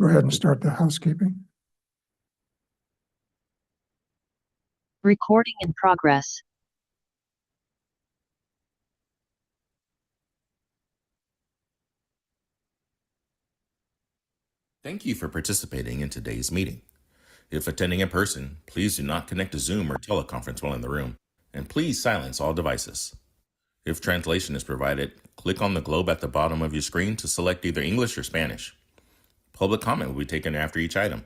Go ahead and start the housekeeping. Recording in progress. Thank you for participating in today's meeting. If attending in person, please do not connect to Zoom or teleconference while in the room, and please silence all devices. If translation is provided, click on the globe at the bottom of your screen to select either English or Spanish. Public comment will be taken after each item.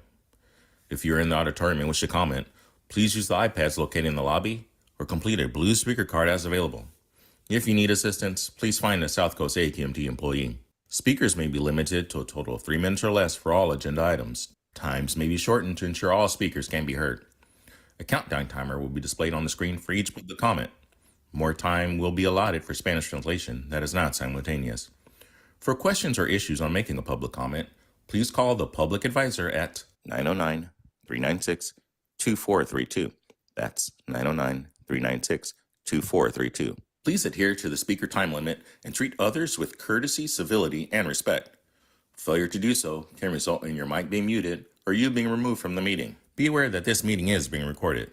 If you're in the auditorium and wish to comment, please use the iPads located in the lobby or complete a blue speaker card as available. If you need assistance, please find a South Coast AQMD employee. Speakers may be limited to a total of 3 minutes or less for all agenda items. Times may be shortened to ensure all speakers can be heard. A countdown timer will be displayed on the screen for each public comment. More time will be allotted for Spanish translation that is not simultaneous. For questions or issues on making a public comment, please call the public advisor at 909-396-2432. That's 909-396-2432. Please adhere to the speaker time limit and treat others with courtesy, civility, and respect. Failure to do so can result in your mic being muted or you being removed from the meeting. Be aware that this meeting is being recorded.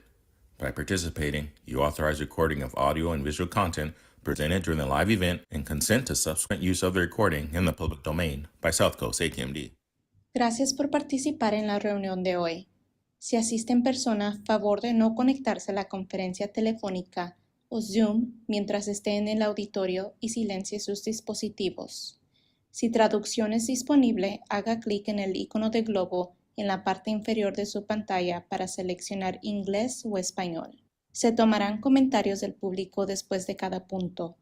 By participating, you authorize recording of audio and visual content presented during the live event and consent to subsequent use of the recording in the public domain by South Coast AQMD. Gracias por participar en la reunión de hoy. Si asiste en persona, favor de no conectarse a la conferencia telefónica o Zoom mientras esté en el auditorio y silencie sus dispositivos. Si traducción es disponible, haga clic en el icono de globo en la parte inferior de su pantalla para seleccionar inglés o español. Se tomarán comentarios del público después de cada punto.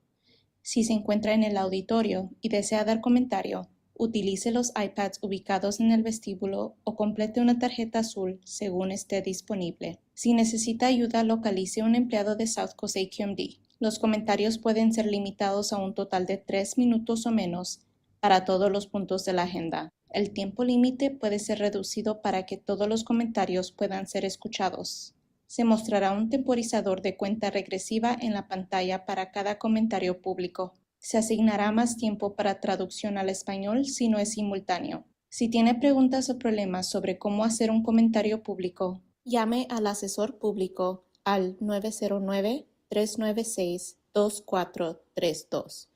Si se encuentra en el auditorio y desea dar comentario, utilice los iPads ubicados en el vestíbulo o complete una tarjeta azul según esté disponible. Si necesita ayuda, localice a un empleado de South Coast AQMD. Los comentarios pueden ser limitados a un total de 3 minutos o menos para todos los puntos de la agenda. El tiempo límite puede ser reducido para que todos los comentarios puedan ser escuchados. Se mostrará un temporizador de cuenta regresiva en la pantalla para cada comentario público. Se asignará más tiempo para traducción al español si no es simultáneo. Si tiene preguntas o problemas sobre cómo hacer un comentario público, llame al asesor público al 909-396-2432.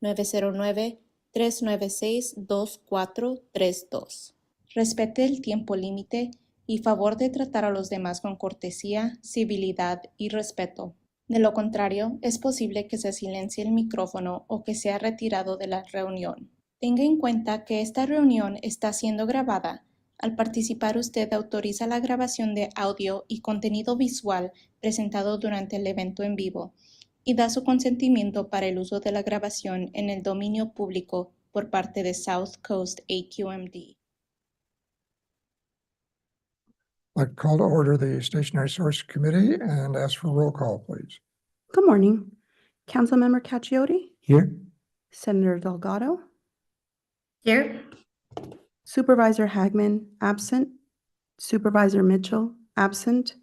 909-396-2432. Respete el tiempo límite y favor de tratar a los demás con cortesía, civilidad y respeto. De lo contrario, es posible que se silencie el micrófono o que sea retirado de la reunión. Tenga en cuenta que esta reunión está siendo grabada. Al participar, usted autoriza la grabación de audio y contenido visual presentado durante el evento en vivo y da su consentimiento para el uso de la grabación en el dominio público por parte de South Coast AQMD. I'd like to call to order the Stationary Source Committee and ask for roll call, please. Good morning. Councilmember Cacchiotti? Here. Senator Delgado? Here. Supervisor Hagman, absent. Supervisor Mitchell, absent.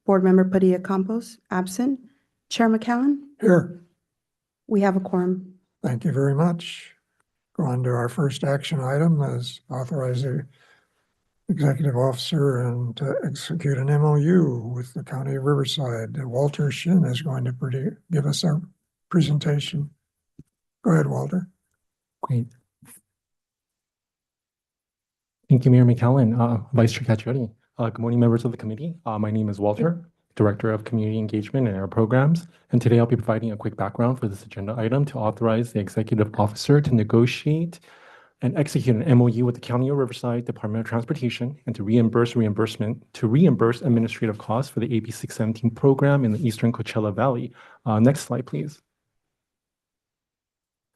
Board Member Padilla-Campos, absent. Chair McCallan? Here. We have a quorum. Thank you very much. Go on to our first action item as authorize the executive officer and to execute an MOU with the County of Riverside. Walter Shin is going to give us our presentation. Go ahead, Walter. Great. Thank you, Mayor McCallan, Vice Chair Cacchiotti. Good morning, members of the committee. My name is Walter, Director of Community Engagement and Air Programs, and today I'll be providing a quick background for this agenda item to authorize the executive officer to negotiate and execute an MOU with the County of Riverside Department of Transportation and to reimburse administrative costs for the AB 617 program in the Eastern Coachella Valley. Next slide, please.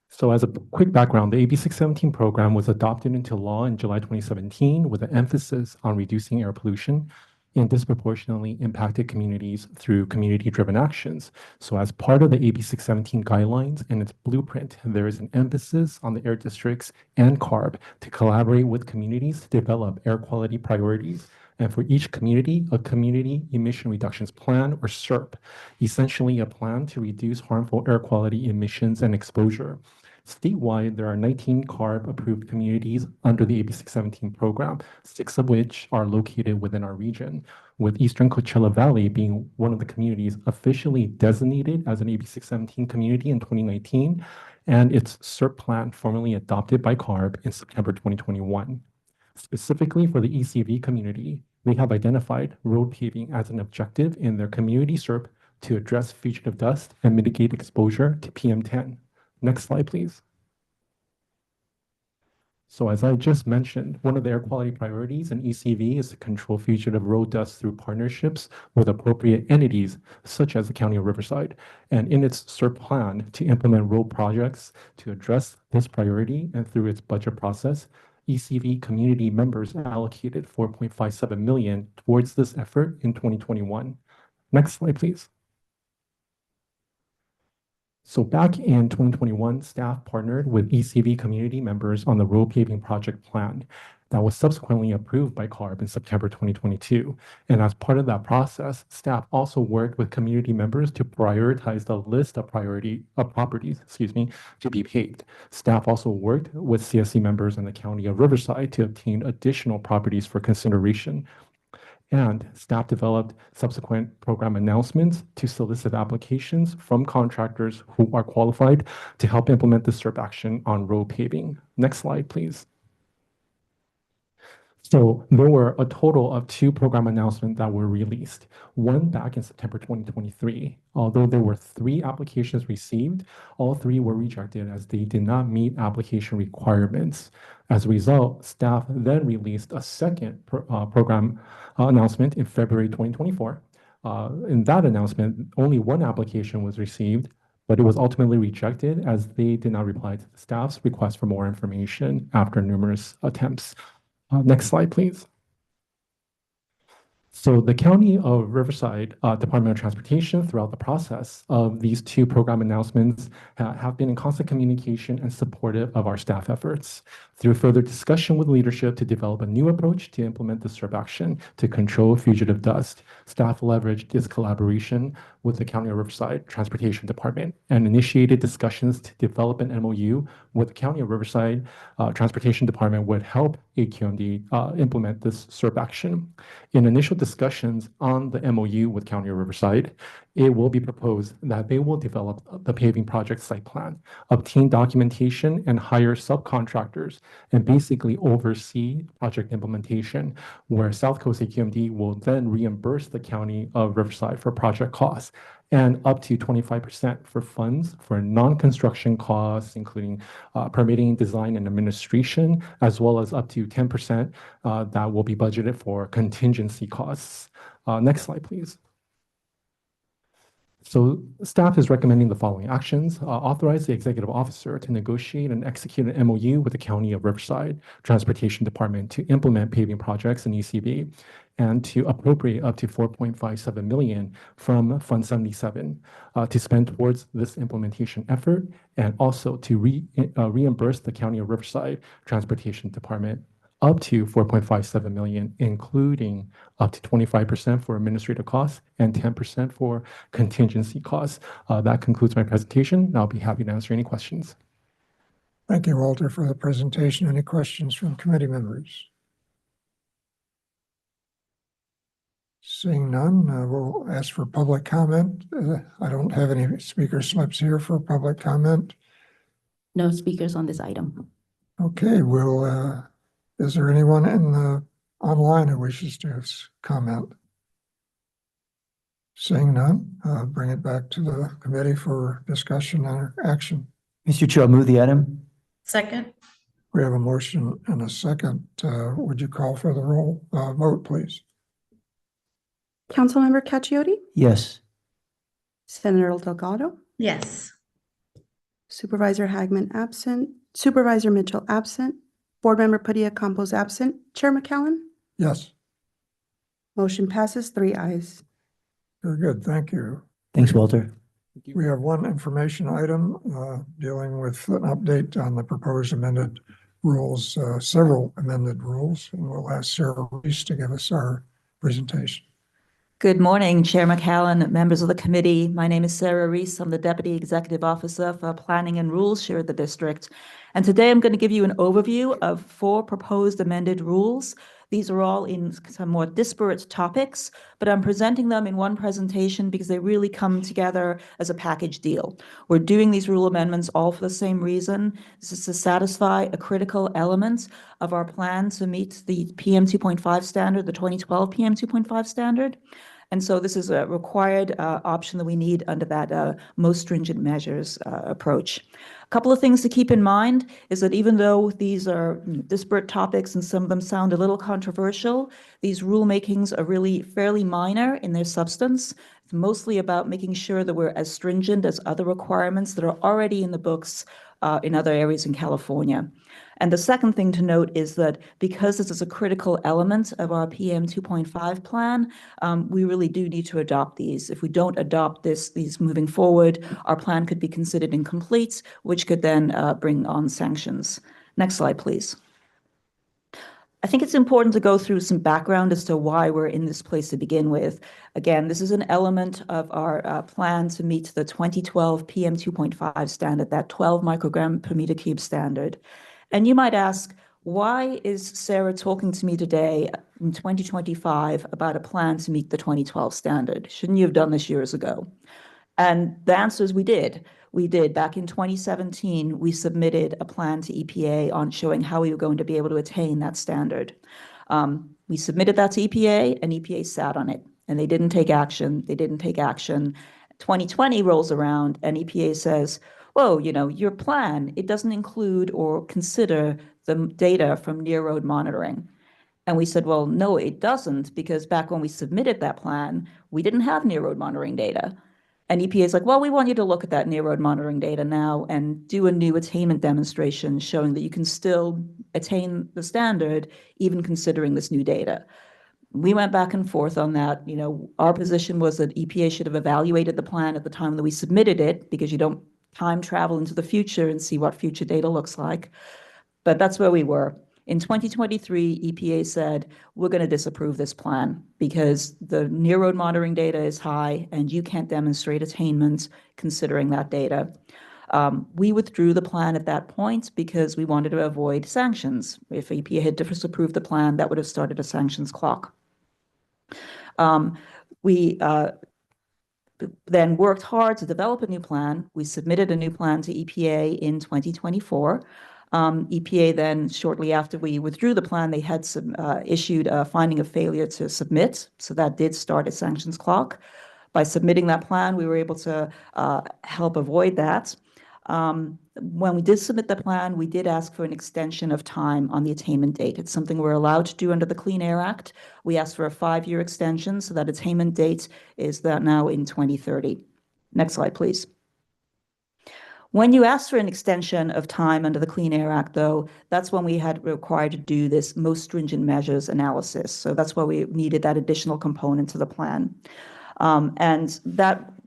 So as a quick background, the AB 617 program was adopted into law in July 2017 with an emphasis on reducing air pollution and disproportionately impacted communities through community-driven actions. So as part of the AB 617 guidelines and its blueprint, there is an emphasis on the air districts and CARB to collaborate with communities to develop air quality priorities. And for each community, a community emission reductions plan or SERP, essentially a plan to reduce harmful air quality emissions and exposure. Statewide, there are 19 CARB-approved communities under the AB 617 program, 6 of which are located within our region, with Eastern Coachella Valley being one of the communities officially designated as an AB 617 community in 2019, and its CERP plan formally adopted by CARB in September 2021. Specifically for the ECV community, they have identified road paving as an objective in their community CERP to address fugitive dust and mitigate exposure to PM10. Next slide, please. So as I just mentioned, one of the air quality priorities in ECV is to control fugitive road dust through partnerships with appropriate entities, such as the County of Riverside. And in its CERP plan to implement road projects to address this priority and through its budget process, ECV community members allocated $4.57 million towards this effort in 2021. Next slide, please. So back in 2021, staff partnered with ECV community members on the road paving project plan that was subsequently approved by CARB in September 2022. And as part of that process, staff also worked with community members to prioritize the list of properties, to be paved. Staff also worked with CSC members in the County of Riverside to obtain additional properties for consideration. And staff developed subsequent program announcements to solicit applications from contractors who are qualified to help implement the CERP action on road paving. Next slide, please. So there were a total of 2 program announcements that were released, one back in September 2023. Although there were 3 applications received, all 3 were rejected as they did not meet application requirements. As a result, staff then released a second program announcement in February 2024. In that announcement, only 1 application was received, but it was ultimately rejected as they did not reply to the staff's request for more information after numerous attempts. Next slide, please. So the County of Riverside Department of Transportation throughout the process of these 2 program announcements have been in constant communication and supportive of our staff efforts. Through further discussion with leadership to develop a new approach to implement the CERP action to control fugitive dust, staff leveraged this collaboration with the County of Riverside Transportation Department and initiated discussions to develop an MOU with the County of Riverside Transportation Department would help AQMD implement this CERP action. In initial discussions on the MOU with County of Riverside, it will be proposed that they will develop the paving project site plan, obtain documentation, and hire subcontractors, and basically oversee project implementation, where South Coast AQMD will then reimburse the County of Riverside for project costs, and up to 25% for funds for non-construction costs, including permitting, design, and administration, as well as up to 10% that will be budgeted for contingency costs. Next slide, please. So staff is recommending the following actions. Authorize the executive officer to negotiate and execute an MOU with the County of Riverside Transportation Department to implement paving projects in ECV and to appropriate up to $4.57 million from Fund 77 to spend towards this implementation effort, and also to reimburse the County of Riverside Transportation Department up to $4.57 million, including up to 25% for administrative costs and 10% for contingency costs. That concludes my presentation. I'll be happy to answer any questions. Thank you, Walter, for the presentation. Any questions from committee members? Seeing none, we'll ask for public comment. I don't have any speaker slips here for public comment. No speakers on this item. Okay, is there anyone in the online who wishes to comment? Seeing none, bring it back to the committee for discussion and action. Mr. Chair, I'll move the item. Second. We have a motion and a second. Would you call for the roll? Vote, please. Councilmember Cacchiotti? Yes. Senator Delgado? Yes. Supervisor Hagman absent. Supervisor Mitchell absent. Board Member Padilla-Campos absent. Chair McCallum? Yes, Motion passes 3 ayes. very good. Thank you. Thanks, Walter. We have one information item dealing with an update on the proposed amended rules, several amended rules, and we'll ask Sarah Reese to give us our presentation. Good morning, Chair McCallan, members of the committee. My name is Sarah Reese. I'm the Deputy Executive Officer for Planning and Rules here at the district. And today I'm going to give you an overview of 4 proposed amended rules. These are all in some more disparate topics, but I'm presenting them in one presentation because they really come together as a package deal. We're doing these rule amendments all for the same reason. This is to satisfy a critical element of our plan to meet the PM 2.5 standard, the 2012 PM 2.5 standard. And so this is a required option that we need under that most stringent measures approach. A couple of things to keep in mind is that even though these are disparate topics and some of them sound a little controversial, these rulemakings are really fairly minor in their substance. It's mostly about making sure that we're as stringent as other requirements that are already in the books in other areas in California. And the second thing to note is that because this is a critical element of our PM 2.5 plan, we really do need to adopt these. If we don't adopt these moving forward, our plan could be considered incomplete, which could then bring on sanctions. Next slide, please. I think it's important to go through some background as to why we're in this place to begin with. Again, this is an element of our plan to meet the 2012 PM 2.5 standard, that 12 microgram per meter cube standard. And you might ask, why is Sarah talking to me today in 2025 about a plan to meet the 2012 standard? Shouldn't you have done this years ago? And the answer is we did. We did. Back in 2017, we submitted a plan to EPA on showing how we were going to be able to attain that standard. We submitted that to EPA, and EPA sat on it, and they didn't take action. They didn't take action. 2020 rolls around, and EPA says, whoa, your plan, it doesn't include or consider the data from near road monitoring. And we said, well, no, it doesn't, because back when we submitted that plan, we didn't have near road monitoring data. And EPA is like, well, we want you to look at that near road monitoring data now and do a new attainment demonstration showing that you can still attain the standard, even considering this new data. We went back and forth on that. Our position was that EPA should have evaluated the plan at the time that we submitted it, because you don't time travel into the future and see what future data looks like. But that's where we were. In 2023, EPA said, we're going to disapprove this plan because the near road monitoring data is high and you can't demonstrate attainment considering that data. We withdrew the plan at that point because we wanted to avoid sanctions. If EPA had disapproved the plan, that would have started a sanctions clock. We then worked hard to develop a new plan. We submitted a new plan to EPA in 2024. EPA then, shortly after we withdrew the plan, they had issued a finding of failure to submit. So that did start a sanctions clock. By submitting that plan, we were able to help avoid that. When we did submit the plan, we did ask for an extension of time on the attainment date. It's something we're allowed to do under the Clean Air Act. We asked for a 5-year extension, so that attainment date is now in 2030. Next slide, please. When you ask for an extension of time under the Clean Air Act, though, that's when we had required to do this most stringent measures analysis. So that's why we needed that additional component to the plan. And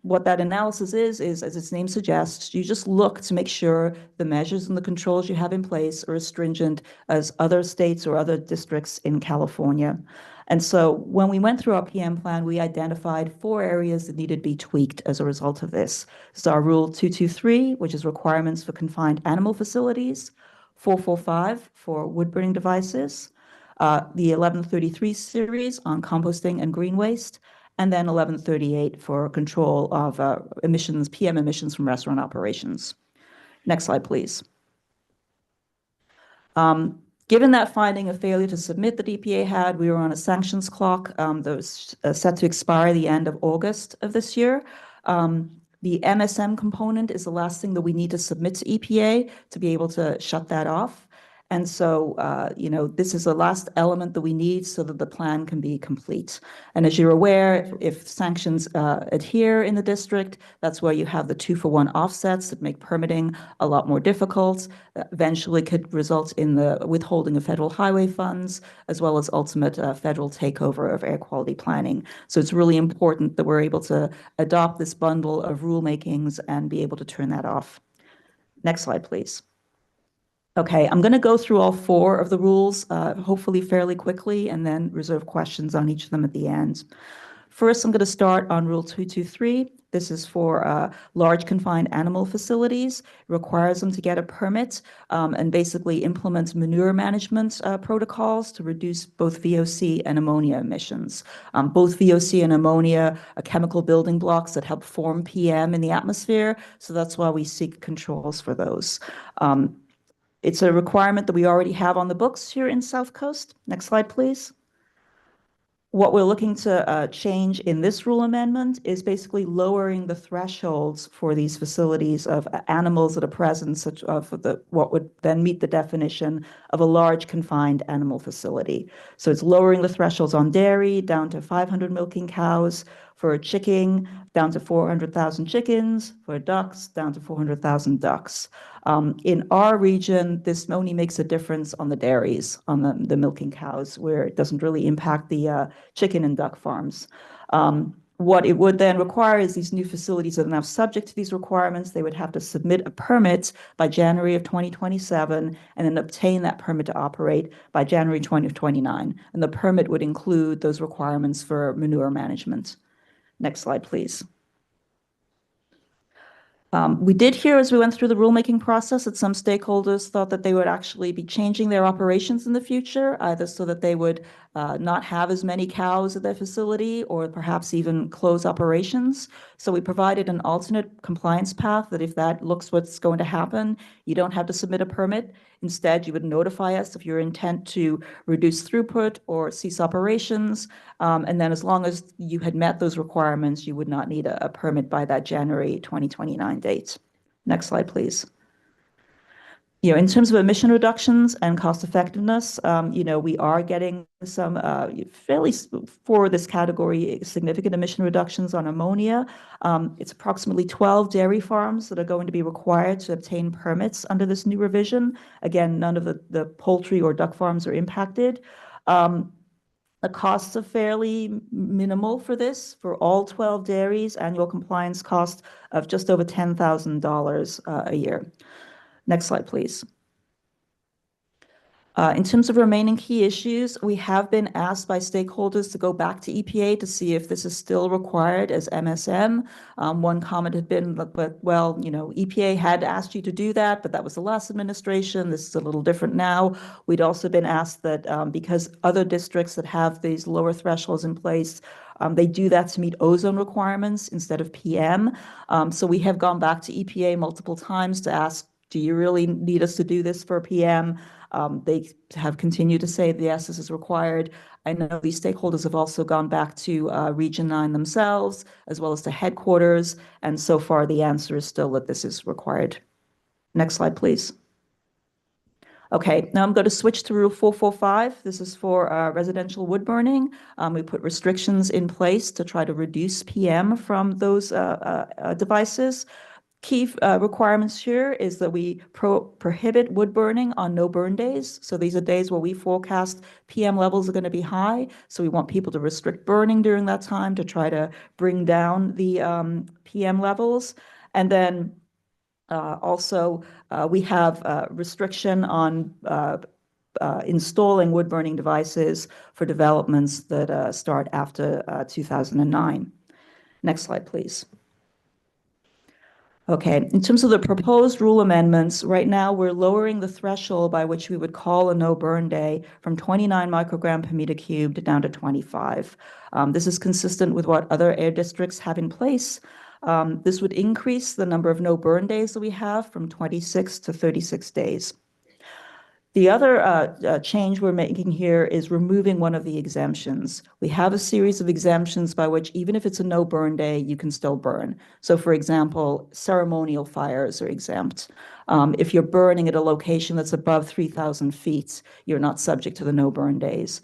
what that analysis is, as its name suggests, you just look to make sure the measures and the controls you have in place are as stringent as other states or other districts in California. And so when we went through our PM plan, we identified 4 areas that needed to be tweaked as a result of this. So our Rule 223, which is requirements for confined animal facilities, 445 for wood burning devices, the 1133 series on composting and green waste, and then 1138 for control of emissions, PM emissions from restaurant operations. Next slide, please. Given that finding of failure to submit that EPA had, we were on a sanctions clock that was set to expire the end of August of this year. The MSM component is the last thing that we need to submit to EPA to be able to shut that off. And so, this is the last element that we need so that the plan can be complete. And as you're aware, if sanctions adhere in the district, that's where you have the 2-for-1 offsets that make permitting a lot more difficult. Eventually could result in the withholding of federal highway funds, as well as ultimate federal takeover of air quality planning. So it's really important that we're able to adopt this bundle of rulemakings and be able to turn that off. Next slide, please. Okay, I'm going to go through all 4 of the rules, hopefully fairly quickly, and then reserve questions on each of them at the end. First, I'm going to start on Rule 223. This is for large confined animal facilities. It requires them to get a permit and basically implements manure management protocols to reduce both VOC and ammonia emissions. Both VOC and ammonia are chemical building blocks that help form PM in the atmosphere, so that's why we seek controls for those. It's a requirement that we already have on the books here in South Coast. Next slide, please. What we're looking to change in this rule amendment is basically lowering the thresholds for these facilities of animals that are present, such for what would then meet the definition of a large confined animal facility. So it's lowering the thresholds on dairy down to 500 milking cows, for chicken down to 400,000 chickens, for ducks down to 400,000 ducks. In our region, this only makes a difference on the dairies, on the milking cows, where it doesn't really impact the chicken and duck farms. What it would then require is these new facilities that are now subject to these requirements, they would have to submit a permit by January of 2027 and then obtain that permit to operate by January 2029. And the permit would include those requirements for manure management. Next slide, please. We did hear as we went through the rulemaking process that some stakeholders thought that they would actually be changing their operations in the future, either so that they would not have as many cows at their facility or perhaps even close operations. So we provided an alternate compliance path that if that looks what's going to happen, you don't have to submit a permit. Instead, you would notify us of your intent to reduce throughput or cease operations. And then as long as you had met those requirements, you would not need a permit by that January 2029 date. Next slide, please. In terms of emission reductions and cost effectiveness, we are getting some fairly, for this category, significant emission reductions on ammonia. It's approximately 12 dairy farms that are going to be required to obtain permits under this new revision. Again, none of the poultry or duck farms are impacted. The costs are fairly minimal for this. For all 12 dairies, annual compliance cost of just over $10,000 a year. Next slide, please. In terms of remaining key issues, we have been asked by stakeholders to go back to EPA to see if this is still required as MSM. One comment had been, well, EPA had asked you to do that, but that was the last administration. This is a little different now. We'd also been asked that because other districts that have these lower thresholds in place, they do that to meet ozone requirements instead of PM. So we have gone back to EPA multiple times to ask, do you really need us to do this for PM? They have continued to say, yes, this is required. I know these stakeholders have also gone back to Region 9 themselves, as well as to headquarters. And so far, the answer is still that this is required. Next slide, please. Okay, now I'm going to switch to Rule 445. This is for residential wood burning. We put restrictions in place to try to reduce PM from those devices. Key requirements here is that we prohibit wood burning on no burn days. So these are days where we forecast PM levels are going to be high. So we want people to restrict burning during that time to try to bring down the PM levels. And then also we have restriction on installing wood burning devices for developments that start after 2009. Next slide, please. Okay, in terms of the proposed rule amendments, right now we're lowering the threshold by which we would call a no burn day from 29 microgram per meter cubed down to 25. This is consistent with what other air districts have in place. This would increase the number of no burn days that we have from 26 to 36 days. The other change we're making here is removing one of the exemptions. We have a series of exemptions by which even if it's a no burn day, you can still burn. So for example, ceremonial fires are exempt. If you're burning at a location that's above 3,000 feet, you're not subject to the no burn days.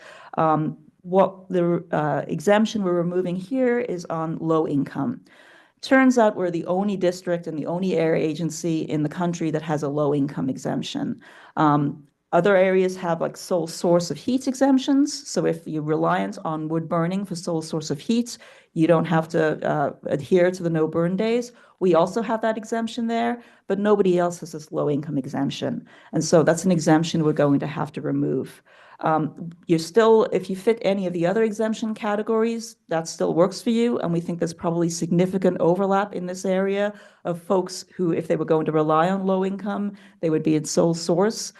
What the exemption we're removing here is on low income. Turns out we're the only district and the only air agency in the country that has a low income exemption. Other areas have like sole source of heat exemptions. So if you're reliant on wood burning for sole source of heat, you don't have to adhere to the no burn days. We also have that exemption there, but nobody else has this low income exemption. And so that's an exemption we're going to have to remove. You're still, if you fit any of the other exemption categories, that still works for you. And we think there's probably significant overlap in this area of folks who, if they were going to rely on low income, they would be in sole source.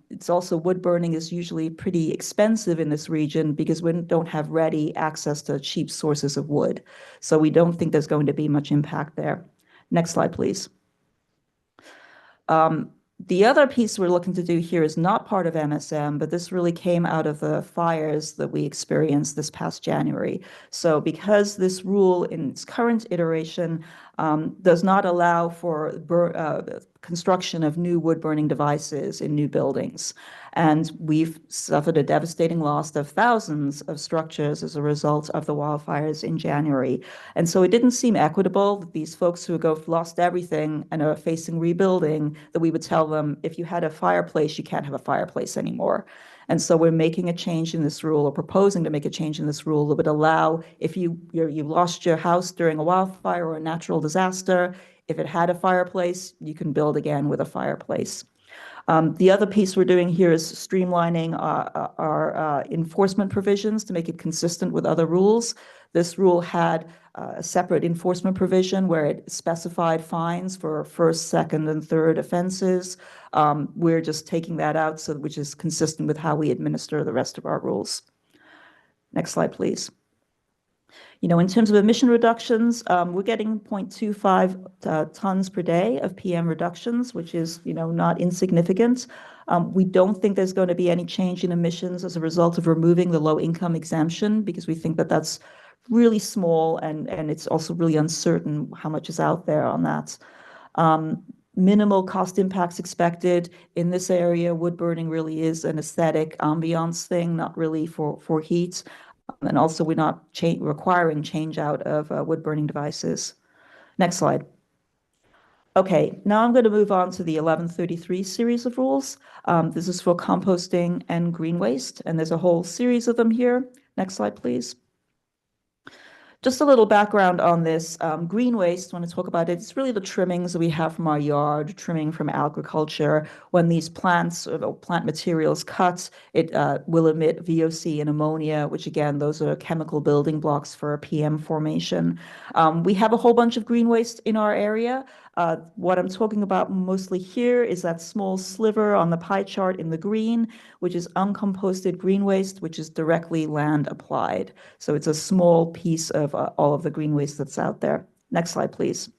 It's also wood burning is usually pretty expensive in this region because we don't have ready access to cheap sources of wood. So we don't think there's going to be much impact there. Next slide, please. The other piece we're looking to do here is not part of MSM, but this really came out of the fires that we experienced this past January. So because this rule in its current iteration does not allow for construction of new wood-burning devices in new buildings, and we've suffered a devastating loss of thousands of structures as a result of the wildfires in January. And so it didn't seem equitable that these folks who lost everything and are facing rebuilding, that we would tell them, if you had a fireplace, you can't have a fireplace anymore. And so we're making a change in this rule, or proposing to make a change in this rule that would allow, if you lost your house during a wildfire or a natural disaster, if it had a fireplace, you can build again with a fireplace. The other piece we're doing here is streamlining our enforcement provisions to make it consistent with other rules. This rule had a separate enforcement provision where it specified fines for first, second, and third offenses. We're just taking that out, which is consistent with how we administer the rest of our rules. Next slide, please. In terms of emission reductions, we're getting 0.25 tons per day of PM reductions, which is, not insignificant. We don't think there's going to be any change in emissions as a result of removing the low-income exemption, because we think that that's really small, and it's also really uncertain how much is out there on that. Minimal cost impacts expected. In this area, wood burning really is an aesthetic ambiance thing, not really for heat. And also, we're not requiring change out of wood-burning devices. Next slide. Okay, now I'm going to move on to the 1133 series of rules. This is for composting and green waste, and there's a whole series of them here. Next slide, please. Just a little background on this. Green waste, when I talk about it, it's really the trimmings that we have from our yard, trimming from agriculture. When these plants or plant materials cut, it will emit VOC and ammonia, which again, those are chemical building blocks for PM formation. We have a whole bunch of green waste in our area. What I'm talking about mostly here is that small sliver on the pie chart in the green, which is uncomposted green waste, which is directly land applied. So it's a small piece of all of the green waste that's out there. Next slide, please.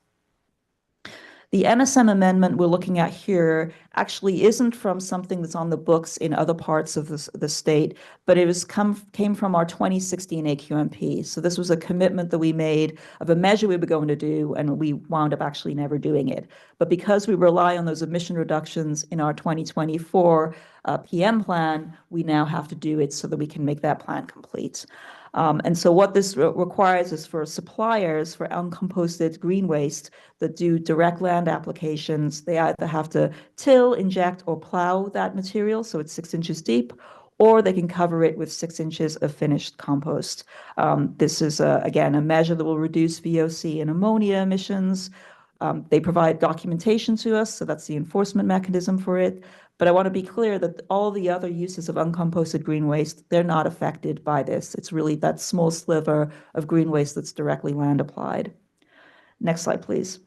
The MSM amendment we're looking at here actually isn't from something that's on the books in other parts of the state, but it came from our 2016 AQMP. So this was a commitment that we made of a measure we were going to do, and we wound up actually never doing it. But because we rely on those emission reductions in our 2024 PM plan, we now have to do it so that we can make that plan complete. And so what this requires is for suppliers for uncomposted green waste that do direct land applications, they either have to till, inject, or plow that material, so it's 6 inches deep, or they can cover it with 6 inches of finished compost. This is, again, a measure that will reduce VOC and ammonia emissions. They provide documentation to us, so that's the enforcement mechanism for it. But I want to be clear that all the other uses of uncomposted green waste, they're not affected by this. It's really that small sliver of green waste that's directly land applied. Next slide, please.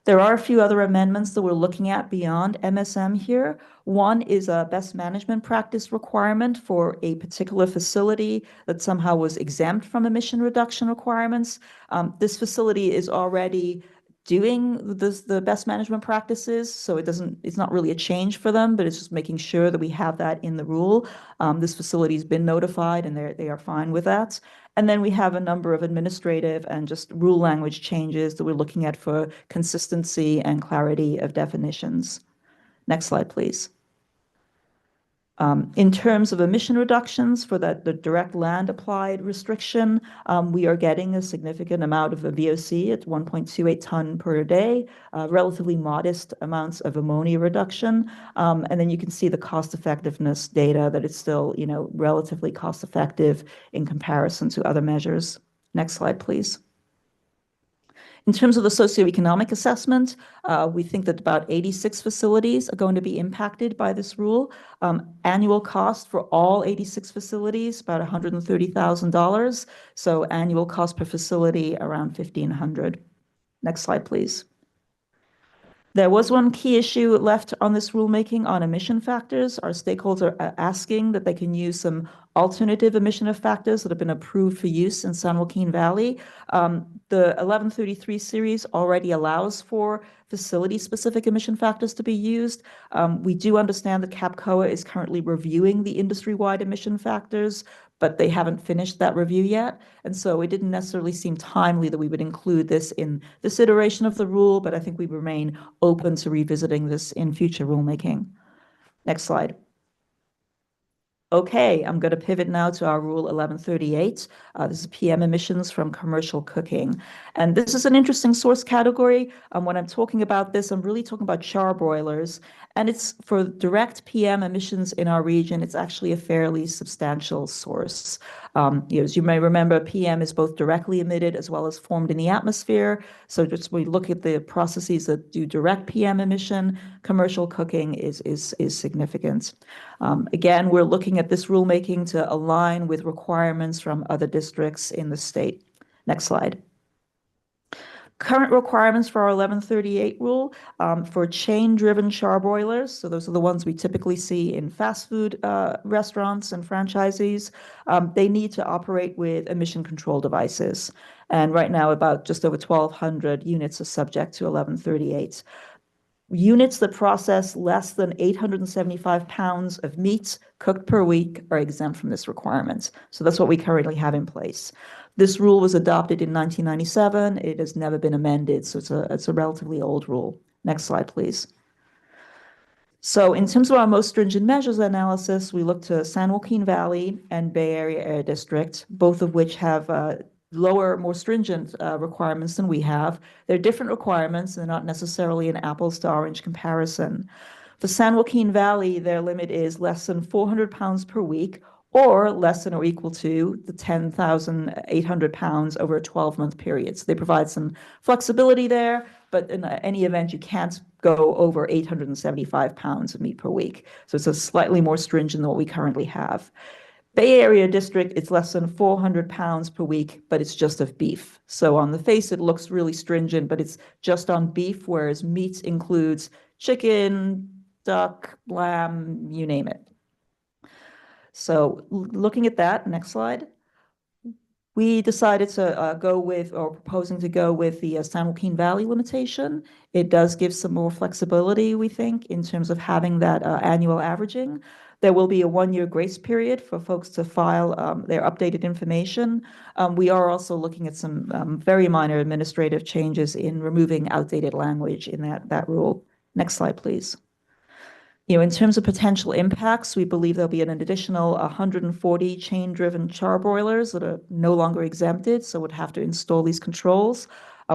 There are a few other amendments that we're looking at beyond MSM here. One is a best management practice requirement for a particular facility that somehow was exempt from emission reduction requirements. This facility is already doing the best management practices, so it's not really a change for them, but it's just making sure that we have that in the rule. This facility's been notified, and they are fine with that. And then we have a number of administrative and just rule language changes that we're looking at for consistency and clarity of definitions. Next slide, please. In terms of emission reductions for the direct land applied restriction, we are getting a significant amount of a VOC at 1.28 ton per day, relatively modest amounts of ammonia reduction. And then you can see the cost effectiveness data that it's still, relatively cost effective in comparison to other measures. Next slide, please. In terms of the socioeconomic assessment, we think that about 86 facilities are going to be impacted by this rule. Annual cost for all 86 facilities, about $130,000. So annual cost per facility around $1,500. Next slide, please. There was one key issue left on this rulemaking on emission factors. Our stakeholders are asking that they can use some alternative emission factors that have been approved for use in San Joaquin Valley. The 1133 series already allows for facility-specific emission factors to be used. We do understand that CAPCOA is currently reviewing the industry-wide emission factors, but they haven't finished that review yet. And so it didn't necessarily seem timely that we would include this in this iteration of the rule, but I think we remain open to revisiting this in future rulemaking. Next slide. Okay, I'm going to pivot now to our Rule 1138. This is PM emissions from commercial cooking. And this is an interesting source category. When I'm talking about this, I'm really talking about charbroilers. And it's for direct PM emissions in our region, it's actually a fairly substantial source. As you may remember, PM is both directly emitted as well as formed in the atmosphere. So just when we look at the processes that do direct PM emission, commercial cooking is significant. Again, we're looking at this rulemaking to align with requirements from other districts in the state. Next slide. Current requirements for our 1138 rule for chain-driven charbroilers, so those are the ones we typically see in fast food restaurants and franchisees, they need to operate with emission control devices. And right now, about just over 1,200 units are subject to 1138. Units that process less than 875 pounds of meat cooked per week are exempt from this requirement. So that's what we currently have in place. This rule was adopted in 1997. It has never been amended, so it's a relatively old rule. Next slide, please. So in terms of our most stringent measures analysis, we look to San Joaquin Valley and Bay Area Air District, both of which have lower, more stringent requirements than we have. They're different requirements, and they're not necessarily an apples to orange comparison. For San Joaquin Valley, their limit is less than 400 pounds per week, or less than or equal to the 10,800 pounds over a 12-month period. So they provide some flexibility there, but in any event, you can't go over 875 pounds of meat per week. So it's a slightly more stringent than what we currently have. Bay Area District, it's less than 400 pounds per week, but it's just of beef. So on the face, it looks really stringent, but it's just on beef, whereas meat includes chicken, duck, lamb, you name it. So looking at that, next slide, we decided to go with, or proposing to go with the San Joaquin Valley limitation. It does give some more flexibility, we think, in terms of having that annual averaging. There will be a 1-year grace period for folks to file their updated information. We are also looking at some very minor administrative changes in removing outdated language in that rule. Next slide, please. In terms of potential impacts, we believe there'll be an additional 140 chain-driven charbroilers that are no longer exempted, so would have to install these controls.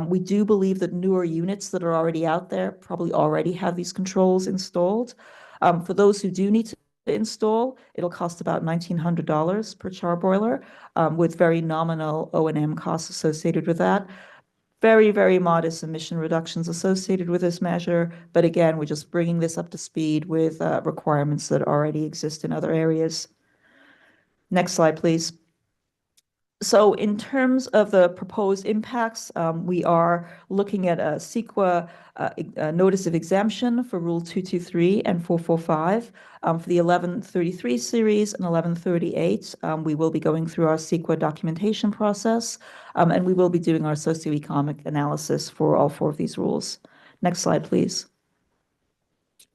We do believe that newer units that are already out there probably already have these controls installed. For those who do need to install, it'll cost about $1,900 per charbroiler, with very nominal O&M costs associated with that. Very, very modest emission reductions associated with this measure. But again, we're just bringing this up to speed with requirements that already exist in other areas. Next slide, please. So in terms of the proposed impacts, we are looking at a CEQA notice of exemption for Rule 223 and 445. For the 1133 series and 1138, we will be going through our CEQA documentation process, and we will be doing our socioeconomic analysis for all 4 of these rules. Next slide, please.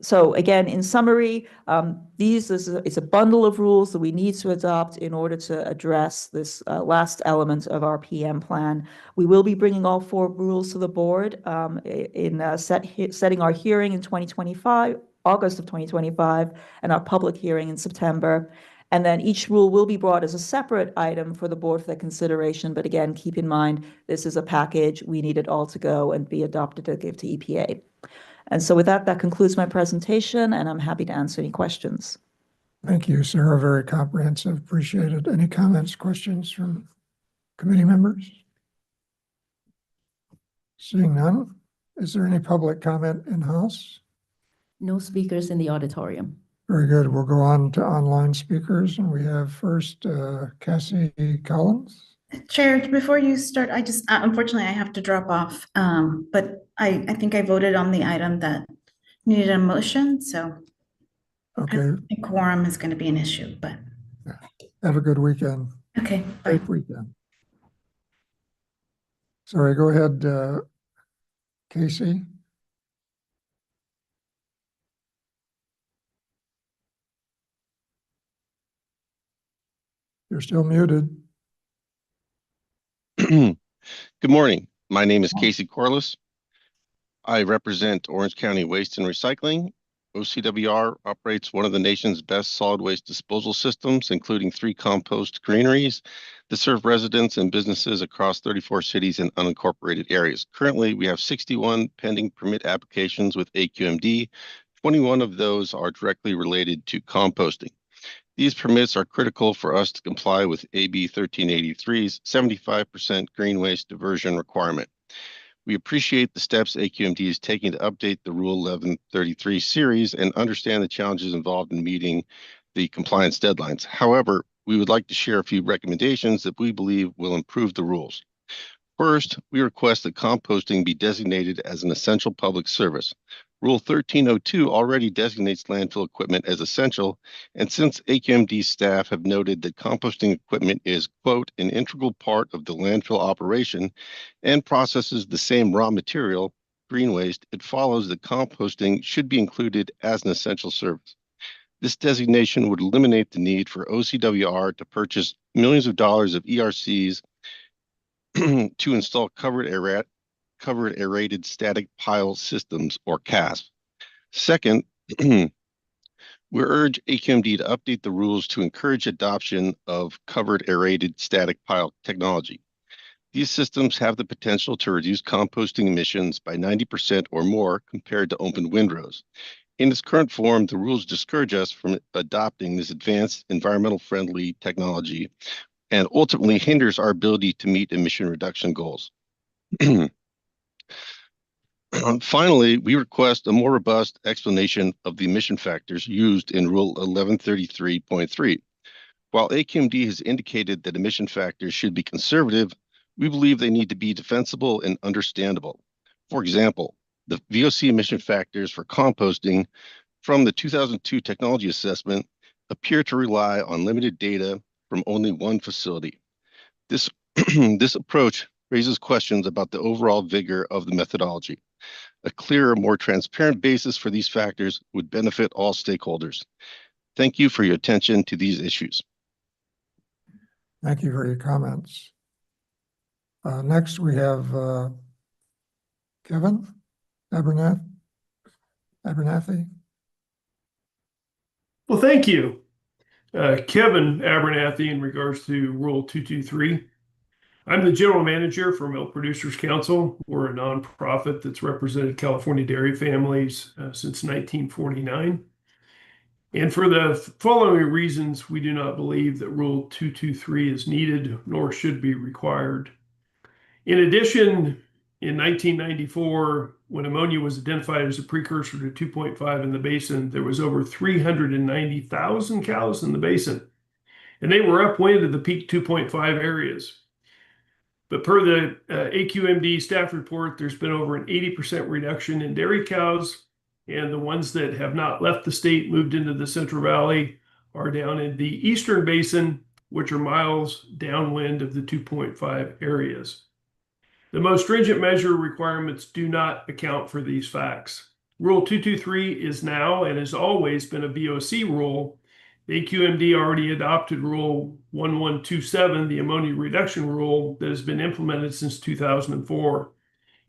So again, in summary, it's a bundle of rules that we need to adopt in order to address this last element of our PM plan. We will be bringing all 4 rules to the board in setting our hearing in 2025, August of 2025, and our public hearing in September. And then each rule will be brought as a separate item for the board for their consideration. But again, keep in mind, this is a package. We need it all to go and be adopted to give to EPA. And so with that concludes my presentation, and I'm happy to answer any questions. Thank you, Sarah. Very comprehensive. Appreciate it. Any comments, questions from committee members? Seeing none, is there any public comment in-house? No speakers in the auditorium. Very good. We'll go on to online speakers, and we have first Cassie Collins. Chair, before you start, I just, unfortunately, I have to drop off. But I think I voted on the item that needed a motion, so I Okay, think quorum is going to be an issue, but, have a good weekend. okay, bye. Safe weekend. Sorry, go ahead, Casey. You're still muted. Good morning. My name is Casey Corliss. I represent Orange County Waste and Recycling. OCWR operates one of the nation's best solid waste disposal systems, including 3 compost greeneries that serve residents and businesses across 34 cities and unincorporated areas. Currently, we have 61 pending permit applications with AQMD. 21 of those are directly related to composting. These permits are critical for us to comply with AB 1383's 75% green waste diversion requirement. We appreciate the steps AQMD is taking to update the Rule 1133 series and understand the challenges involved in meeting the compliance deadlines. However, we would like to share a few recommendations that we believe will improve the rules. First, we request that composting be designated as an essential public service. Rule 1302 already designates landfill equipment as essential, and since AQMD staff have noted that composting equipment is, quote, an integral part of the landfill operation and processes the same raw material, green waste, it follows that composting should be included as an essential service. This designation would eliminate the need for OCWR to purchase millions of dollars of ERCs to install covered aerated static pile systems, or CAS. Second, we urge AQMD to update the rules to encourage adoption of covered aerated static pile technology. These systems have the potential to reduce composting emissions by 90% or more compared to open windrows. In its current form, the rules discourage us from adopting this advanced, environmental friendly technology and ultimately hinders our ability to meet emission reduction goals. Finally, we request a more robust explanation of the emission factors used in Rule 1133.3. While AQMD has indicated that emission factors should be conservative, we believe they need to be defensible and understandable. For example, the VOC emission factors for composting from the 2002 technology assessment appear to rely on limited data from only one facility. This approach raises questions about the overall vigor of the methodology. A clearer, more transparent basis for these factors would benefit all stakeholders. Thank you for your attention to these issues. Thank you for your comments. Next, we have Kevin Abernathy. Well, thank you. Kevin Abernathy in regards to Rule 223. I'm the general manager for Milk Producers Council. We're a nonprofit that's represented California dairy families since 1949. And for the following reasons, we do not believe that Rule 223 is needed nor should be required. In addition, in 1994, when ammonia was identified as a precursor to 2.5 in the basin, there was over 390,000 cows in the basin, and they were upwind of the peak 2.5 areas. But per the AQMD staff report, there's been over an 80% reduction in dairy cows, and the ones that have not left the state, moved into the Central Valley, are down in the eastern basin, which are miles downwind of the 2.5 areas. The most stringent measure requirements do not account for these facts. Rule 223 is now and has always been a VOC rule. AQMD already adopted Rule 1127, the ammonia reduction rule that has been implemented since 2004.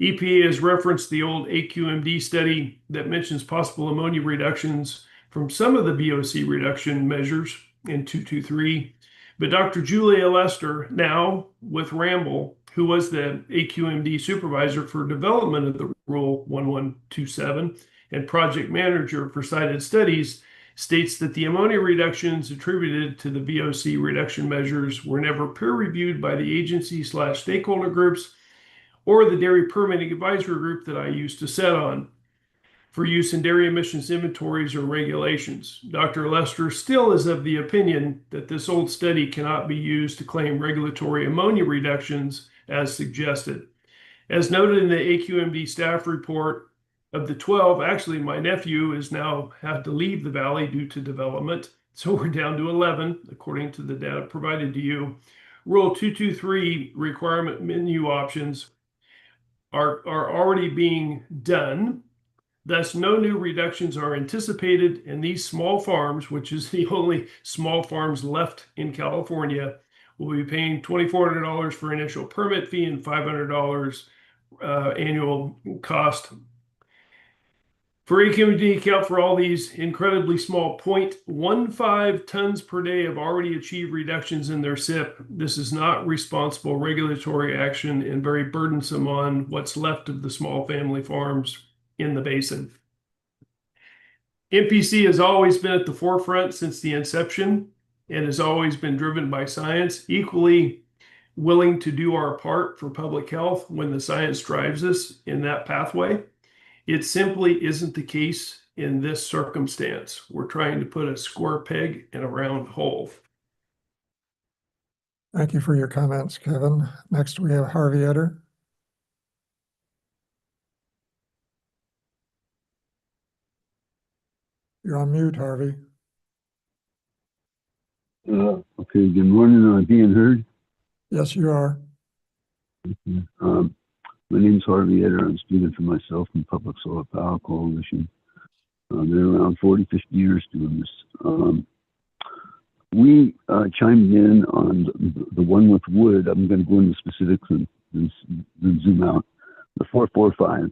EPA has referenced the old AQMD study that mentions possible ammonia reductions from some of the VOC reduction measures in 223. But Dr. Julia Lester, now with Ramble, who was the AQMD supervisor for development of the Rule 1127 and project manager for cited studies, states that the ammonia reductions attributed to the VOC reduction measures were never peer-reviewed by the agency/stakeholder groups or the Dairy Permitting Advisory Group that I used to sit on for use in dairy emissions inventories or regulations. Dr. Lester still is of the opinion that this old study cannot be used to claim regulatory ammonia reductions as suggested. As noted in the AQMD staff report, of the 12, actually my nephew has now had to leave the valley due to development. So we're down to 11, according to the data provided to you. Rule 223 requirement menu options are already being done. Thus, no new reductions are anticipated, and these small farms, which is the only small farms left in California, will be paying $2,400 for initial permit fee and $500 annual cost. For AQMD to account for all these incredibly small 0.15 tons per day of already achieved reductions in their SIP, this is not responsible regulatory action and very burdensome on what's left of the small family farms in the basin. MPC has always been at the forefront since the inception and has always been driven by science, equally willing to do our part for public health when the science drives us in that pathway. It simply isn't the case in this circumstance. We're trying to put a square peg in a round hole. Thank you for your comments, Kevin. Next, we have Harvey Etter. You're on mute, Harvey. Okay, good morning. Am I being heard? Yes, you are. Okay. My name is Harvey Etter. I'm speaking for myself from Public Solar Power Coalition. I've been around 40, 50 years doing this. We chimed in on the one with wood. I'm going to go into specifics and zoom out. The 445,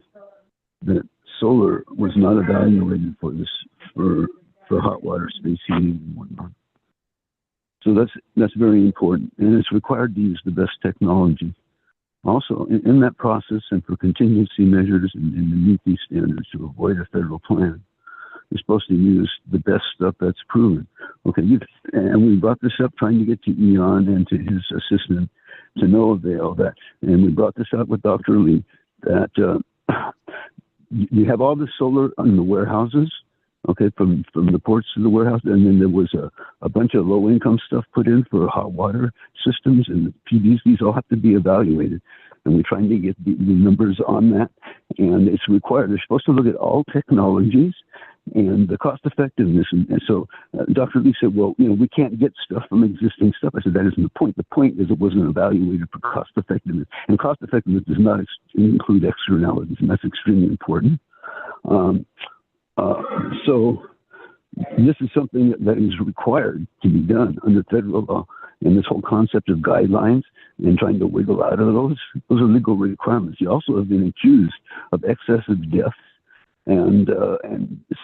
that solar was not evaluated for this, for hot water space heating and whatnot. So that's very important, and it's required to use the best technology. Also, in that process, and for contingency measures and to meet these standards to avoid a federal plan, you're supposed to use the best stuff that's proven. Okay, and we brought this up trying to get to Eon and to his assistant to no avail. That, and we brought this up with Dr. Lee, that you have all this solar in the warehouses, okay, from the ports to the warehouse, and then there was a bunch of low-income stuff put in for hot water systems and the PDs. These all have to be evaluated, and we're trying to get the numbers on that, and it's required. They're supposed to look at all technologies and the cost effectiveness. And so Dr. Lee said, well, we can't get stuff from existing stuff. I said, that isn't the point. The point is it wasn't evaluated for cost effectiveness, and cost effectiveness does not include externalities, and that's extremely important. So this is something that is required to be done under federal law. And this whole concept of guidelines and trying to wiggle out of those are legal requirements. You also have been accused of excessive deaths, and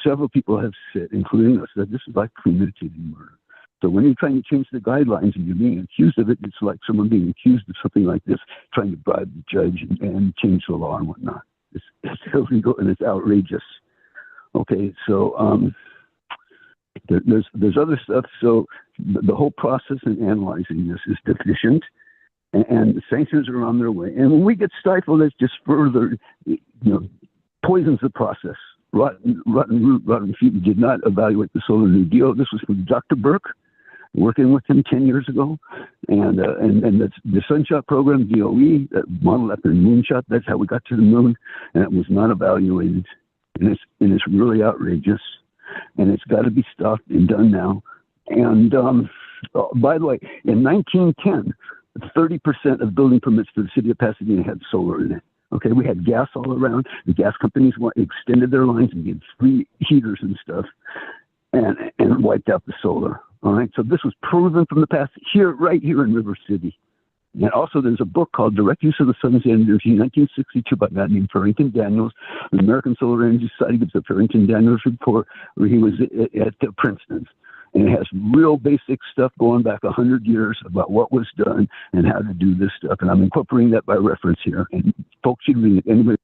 several people have said, including us, that this is like premeditated murder. So when you're trying to change the guidelines and you're being accused of it, it's like someone being accused of something like this, trying to bribe the judge and change the law and whatnot. It's illegal and it's outrageous. Okay, so there's other stuff. So the whole process in analyzing this is deficient, and the sanctions are on their way. And when we get stifled, it just further, poisons the process. Rotten root, rotten feet. We did not evaluate the Solar New Deal. This was from Dr. Burke, working with him 10 years ago, and the Sunshot program, DOE, that model after Moonshot. That's how we got to the moon, and it was not evaluated. And it's really outrageous, and it's got to be stopped and done now. And by the way, in 1910, 30% of building permits for the city of Pasadena had solar in it. Okay, we had gas all around. The gas companies extended their lines and gave free heaters and stuff, and wiped out the solar. All right, so this was proven from the past right here in River City. And also, there's a book called Direct Use of the Sun's Energy, 1962, by a guy named Farrington Daniels. The American Solar Energy Society gives the Farrington Daniels report where he was at Princeton. And it has real basic stuff going back 100 years about what was done and how to do this stuff. And I'm incorporating that by reference here. And folks should read it. Anybody?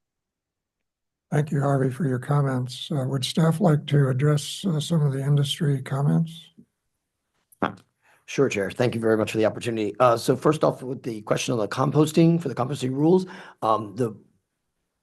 Thank you, Harvey, for your comments. Would staff like to address some of the industry comments? Sure, Chair. Thank you very much for the opportunity. So first off, with the question on the composting, for the composting rules,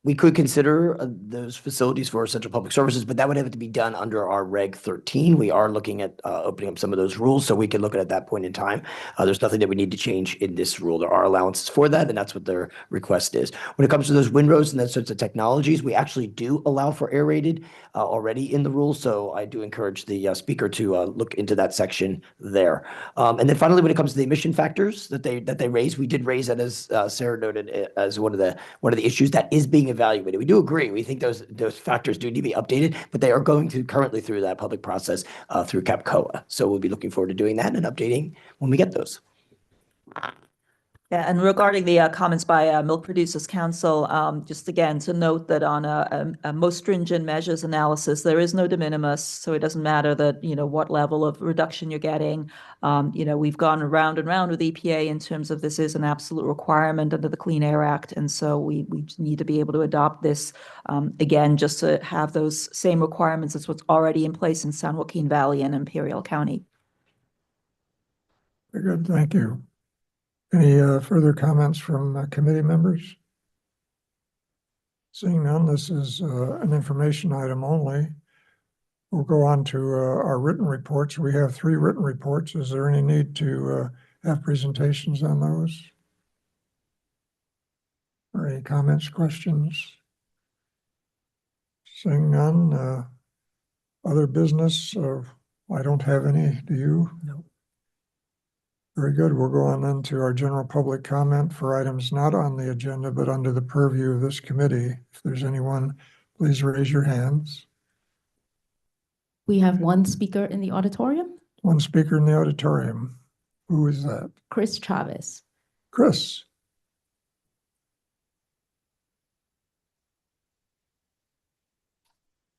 we could consider those facilities for essential public services, but that would have to be done under our Reg 13. We are looking at opening up some of those rules, so we can look at that point in time. There's nothing that we need to change in this rule. There are allowances for that, and that's what their request is. When it comes to those windrows and those sorts of technologies, we actually do allow for aerated already in the rules, so I do encourage the speaker to look into that section there. And then finally, when it comes to the emission factors that they raise, we did raise that, as Sarah noted, as one of the issues that is being evaluated. We do agree. We think those factors do need to be updated, but they are going currently through that public process through CAPCOA. So we'll be looking forward to doing that and updating when we get those. Yeah, and regarding the comments by Milk Producers Council, just again to note that on a most stringent measures analysis, there is no de minimis, so it doesn't matter that, what level of reduction you're getting. We've gone round and round with EPA in terms of this is an absolute requirement under the Clean Air Act, and so we need to be able to adopt this, again, just to have those same requirements as what's already in place in San Joaquin Valley and Imperial County. Very good, thank you. Any further comments from committee members? Seeing none, this is an information item only. We'll go on to our written reports. We have 3 written reports. Is there any need to have presentations on those? Or any comments, questions? Seeing none, other business, I don't have any. Do you? No. Very good. We'll go on then to our general public comment for items not on the agenda, but under the purview of this committee. If there's anyone, please raise your hands. We have one speaker in the auditorium. One speaker in the auditorium. Who is that? Chris Chavez. Chris.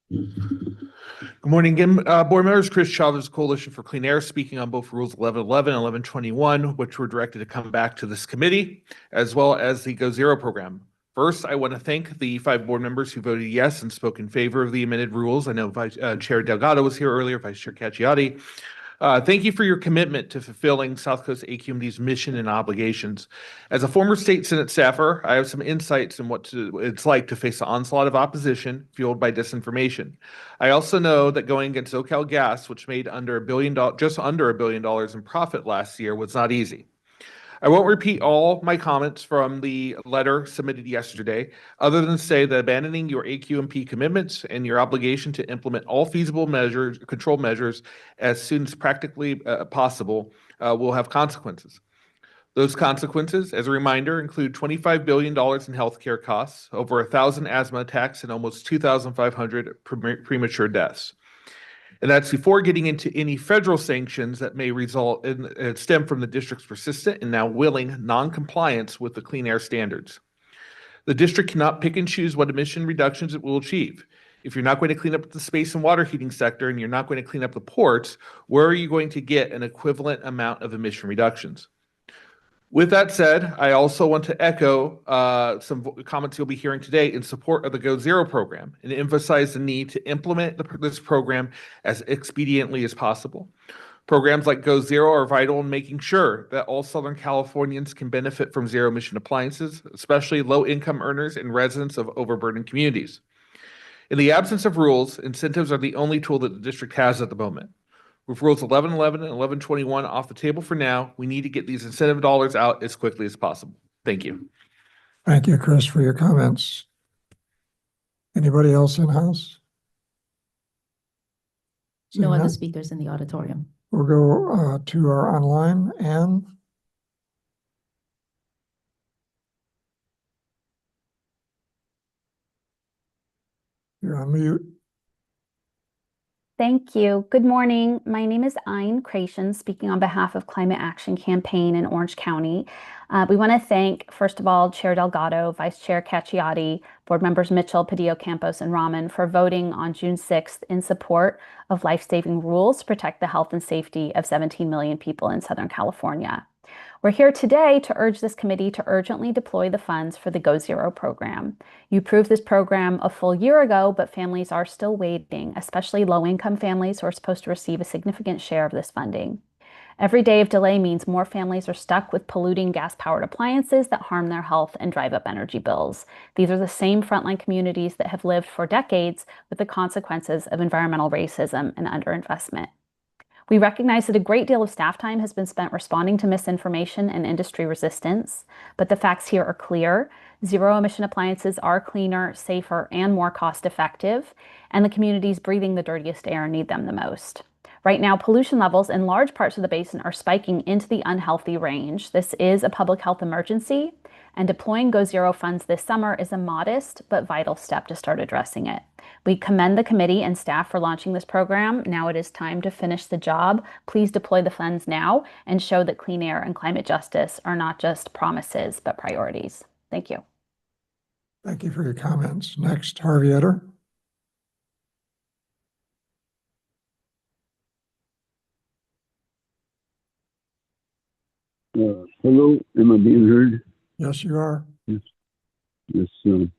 Good morning again, board members. Chris Chavez, Coalition for Clean Air, speaking on both Rules 1111 and 1121, which were directed to come back to this committee, as well as the Go Zero program. First, I want to thank the 5 board members who voted yes and spoke in favor of the amended rules. I know Chair Delgado was here earlier, Vice Chair Cacciati. Thank you for your commitment to fulfilling South Coast AQMD's mission and obligations. As a former state Senate staffer, I have some insights in what it's like to face the onslaught of opposition fueled by disinformation. I also know that going against SoCal Gas, which made just under $1 billion in profit last year, was not easy. I won't repeat all my comments from the letter submitted yesterday, other than say that abandoning your AQMP commitments and your obligation to implement all feasible control measures as soon as practically possible will have consequences. Those consequences, as a reminder, include $25 billion in healthcare costs, over 1,000 asthma attacks, and almost 2,500 premature deaths. And that's before getting into any federal sanctions that may stem from the district's persistent and now willing non-compliance with the clean air standards. The district cannot pick and choose what emission reductions it will achieve. If you're not going to clean up the space and water heating sector and you're not going to clean up the ports, where are you going to get an equivalent amount of emission reductions? With that said, I also want to echo some comments you'll be hearing today in support of the Go Zero program and emphasize the need to implement this program as expediently as possible. Programs like Go Zero are vital in making sure that all Southern Californians can benefit from zero emission appliances, especially low income earners and residents of overburdened communities. In the absence of rules, incentives are the only tool that the district has at the moment. With Rules 1111 and 1121 off the table for now, we need to get these incentive dollars out as quickly as possible. Thank you. Thank you, Chris, for your comments. Anybody else in house? No other speakers in the auditorium. We'll go to our online. Anne? You're on mute. Thank you. Good morning. My name is Ayn Creation, speaking on behalf of Climate Action Campaign in Orange County. We want to thank, first of all, Chair Delgado, Vice Chair Cacciati, Board Members Mitchell, Padillo, Campos, and Rahman for voting on June 6th in support of life-saving rules to protect the health and safety of 17 million people in Southern California. We're here today to urge this committee to urgently deploy the funds for the Go Zero program. You approved this program a full year ago, but families are still waiting, especially low-income families who are supposed to receive a significant share of this funding. Every day of delay means more families are stuck with polluting gas-powered appliances that harm their health and drive up energy bills. These are the same frontline communities that have lived for decades with the consequences of environmental racism and underinvestment. We recognize that a great deal of staff time has been spent responding to misinformation and industry resistance, but the facts here are clear. Zero-emission appliances are cleaner, safer, and more cost-effective, and the communities breathing the dirtiest air need them the most. Right now, pollution levels in large parts of the basin are spiking into the unhealthy range. This is a public health emergency, and deploying Go Zero funds this summer is a modest but vital step to start addressing it. We commend the committee and staff for launching this program. Now it is time to finish the job. Please deploy the funds now and show that clean air and climate justice are not just promises, but priorities. Thank you. Thank you for your comments. Next, Harvey Eder. Hello, am I being heard? Yes, you are. Yes. Good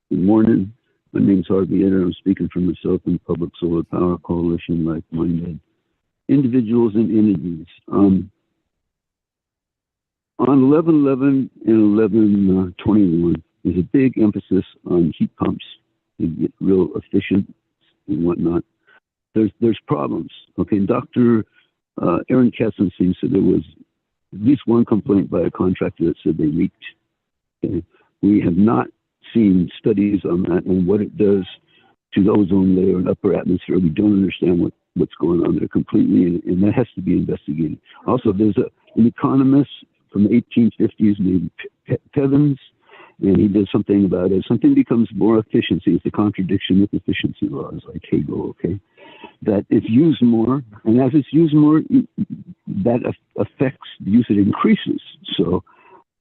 morning. My name is Harvey Eder. I'm speaking from the Southern Public Solar Power Coalition, like-minded individuals and entities. On 11/11 and 11/21, there's a big emphasis on heat pumps to get real efficient and whatnot. There's problems. Okay, and Dr. Aaron Kessenstein said there was at least one complaint by a contractor that said they leaked. Okay. We have not seen studies on that and what it does to the ozone layer and upper atmosphere. We don't understand what's going on there completely, and that has to be investigated. Also, there's an economist from the 1850s named Pevins, and he did something about it. Something becomes more efficiency. It's a contradiction with efficiency laws like Hegel, okay? That it's used more, and as it's used more, that affects the use. It increases. So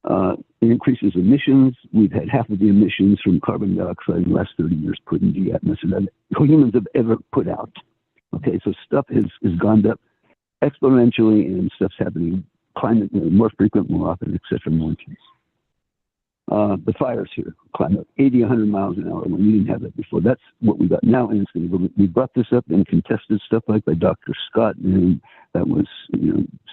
it increases emissions. We've had half of the emissions from carbon dioxide in the last 30 years put into the atmosphere that humans have ever put out. Okay, so stuff has gone up exponentially, and stuff's happening climate more frequent, more often, etc. More intense. The fires here climb up 80, 100 miles an hour when we didn't have that before. That's what we got now. And we brought this up in contested stuff like by Dr. Scott, and that was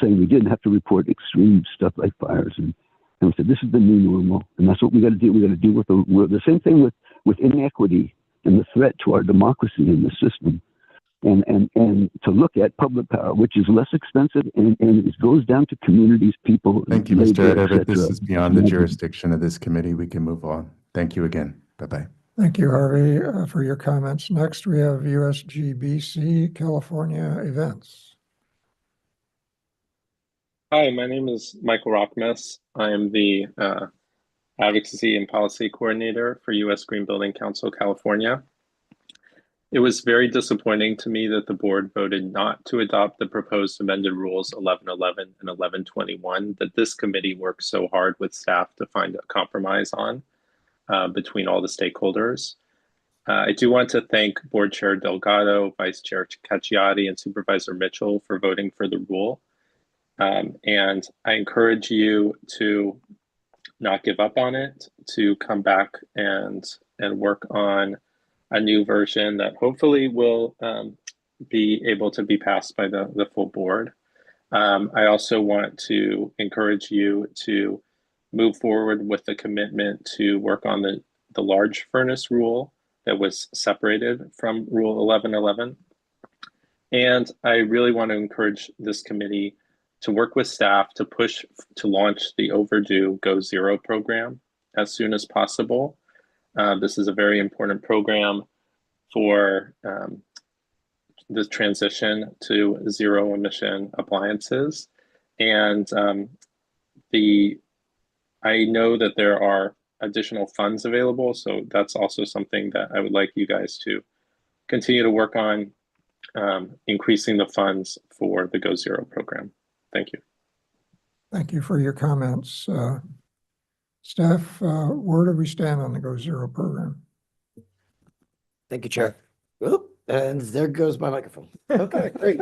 saying we didn't have to report extreme stuff like fires. And we said, this is the new normal, and that's what we got to do. We got to deal with the same thing with inequity and the threat to our democracy in the system. And to look at public power, which is less expensive, and it goes down to communities, people. Thank you, Mr. Eder, but this is beyond the jurisdiction of this committee. We can move on. Thank you again. Bye-bye. Thank you, Harvey, for your comments. Next, we have USGBC California Events. Hi, my name is Michael Rockmess. I am the Advocacy and Policy Coordinator for U.S. Green Building Council, California. It was very disappointing to me that the board voted not to adopt the proposed amended rules 1111 and 1121 that this committee worked so hard with staff to find a compromise on between all the stakeholders. I do want to thank Board Chair Delgado, Vice Chair Cacciati, and Supervisor Mitchell for voting for the rule. And I encourage you to not give up on it, to come back and work on a new version that hopefully will be able to be passed by the full board. I also want to encourage you to move forward with the commitment to work on the large furnace rule that was separated from Rule 1111. And I really want to encourage this committee to work with staff to push to launch the overdue Go Zero program as soon as possible. This is a very important program for the transition to zero emission appliances. And I know that there are additional funds available, so that's also something that I would like you guys to continue to work on, increasing the funds for the Go Zero program. Thank you. Thank you for your comments. Staff, where do we stand on the Go Zero program? Thank you, Chair. Oop, and there goes my microphone. Okay, great.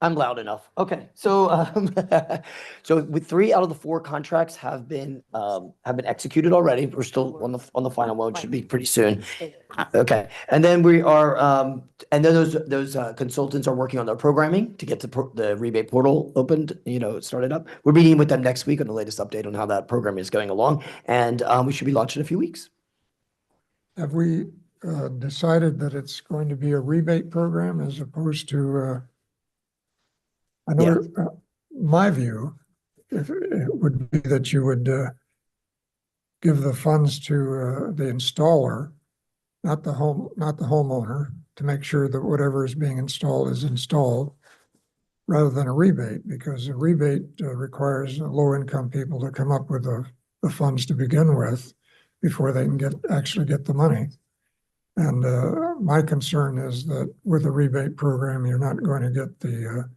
I'm loud enough. Okay, so so with 3 out of the 4 contracts have been executed already. We're still on the final one, should be pretty soon. Okay, and then we are and then those consultants are working on their programming to get the rebate portal opened, started up. We're meeting with them next week on the latest update on how that program is going along, and we should be launching in a few weeks. Have we decided that it's going to be a rebate program as opposed to I know my view it would be that you would give the funds to the installer, not the homeowner, to make sure that whatever is being installed is installed, rather than a rebate, because a rebate requires low-income people to come up with the funds to begin with before they can actually get the money. And my concern is that with a rebate program, you're not going to get the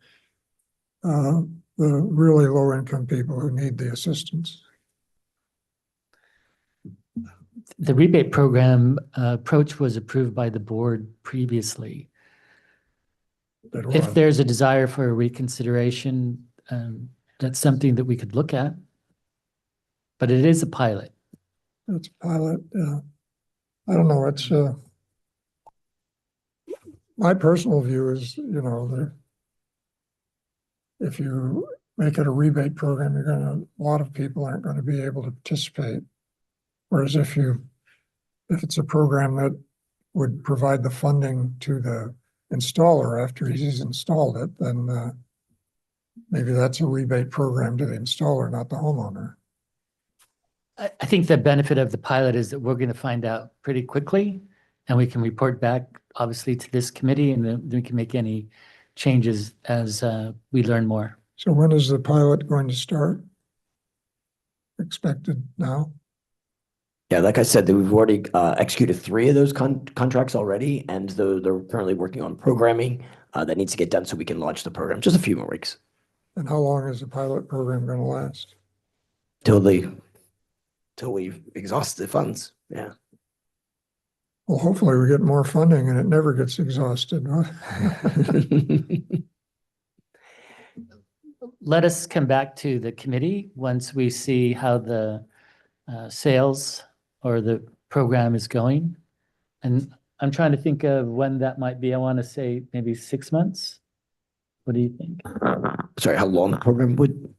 really low-income people who need the assistance. The rebate program approach was approved by the board previously. If there's a desire for a reconsideration, that's something that we could look at. But it is a pilot. It's a pilot. I don't know. It's my personal view is, if you make it a rebate program, a lot of people aren't going to be able to participate. Whereas if it's a program that would provide the funding to the installer after he's installed it, then maybe that's a rebate program to the installer, not the homeowner. I think the benefit of the pilot is that we're going to find out pretty quickly, and we can report back, obviously, to this committee, and then we can make any changes as we learn more. So when is the pilot going to start? Expected now? Yeah, like I said, we've already executed 3 of those contracts already, and they're currently working on programming that needs to get done so we can launch the program. Just a few more weeks. And how long is the pilot program going to last? Till we exhaust the funds. Yeah. Well, hopefully we get more funding and it never gets exhausted. Let us come back to the committee once we see how the sales or the program is going. And I'm trying to think of when that might be. I want to say maybe 6 months. What do you think? Sorry, how long the program would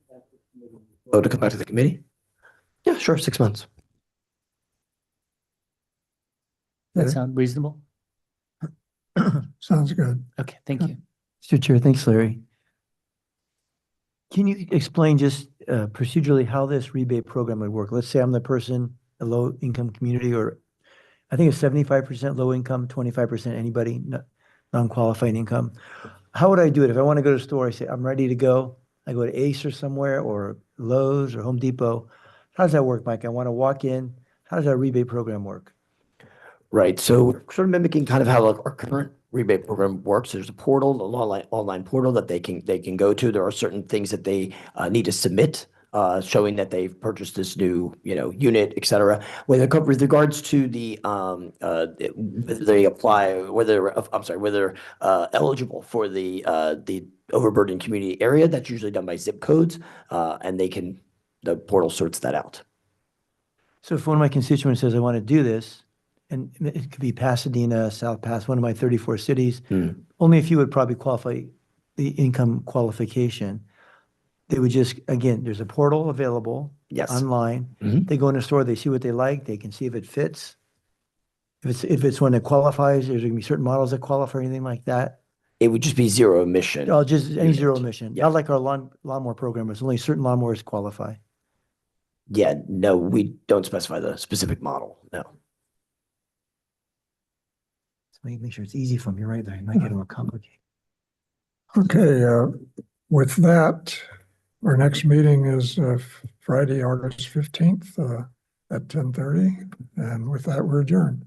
to come back to the committee? Yeah, sure, 6 months. That sound reasonable? Sounds good. Okay, thank you. Mr. Chair, thanks, Larry. Can you explain just procedurally how this rebate program would work? Let's say I'm the person, a low-income community, or I think it's 75% low income, 25% anybody, non-qualified income. How would I do it? If I want to go to the store, I say, I'm ready to go. I go to Ace or somewhere, or Lowe's or Home Depot. How does that work, Mike? I want to walk in. How does that rebate program work? Right. So we're sort of mimicking kind of how our current rebate program works. There's a portal, an online portal that they can go to. There are certain things that they need to submit, showing that they've purchased this new unit, et cetera. With regards to the they apply, whether they're eligible for the overburdened community area. That's usually done by zip codes, and the portal sorts that out. So if one of my constituents says, I want to do this, and it could be Pasadena, South Pass, one of my 34 cities, only a few would probably qualify the income qualification. They would just, again, there's a portal available online. They go in a store, they see what they like, they can see if it fits. If it's one that qualifies, there's going to be certain models that qualify or anything like that. It would just be zero emission. Oh, just any zero emission. Not like our lawnmower program, it's only certain lawnmowers qualify. Yeah, no, we don't specify the specific model, no. Make sure it's easy for me, right there. It might get more complicated. Okay, with that, our next meeting is Friday, August 15th at 10:30. And with that, we're adjourned.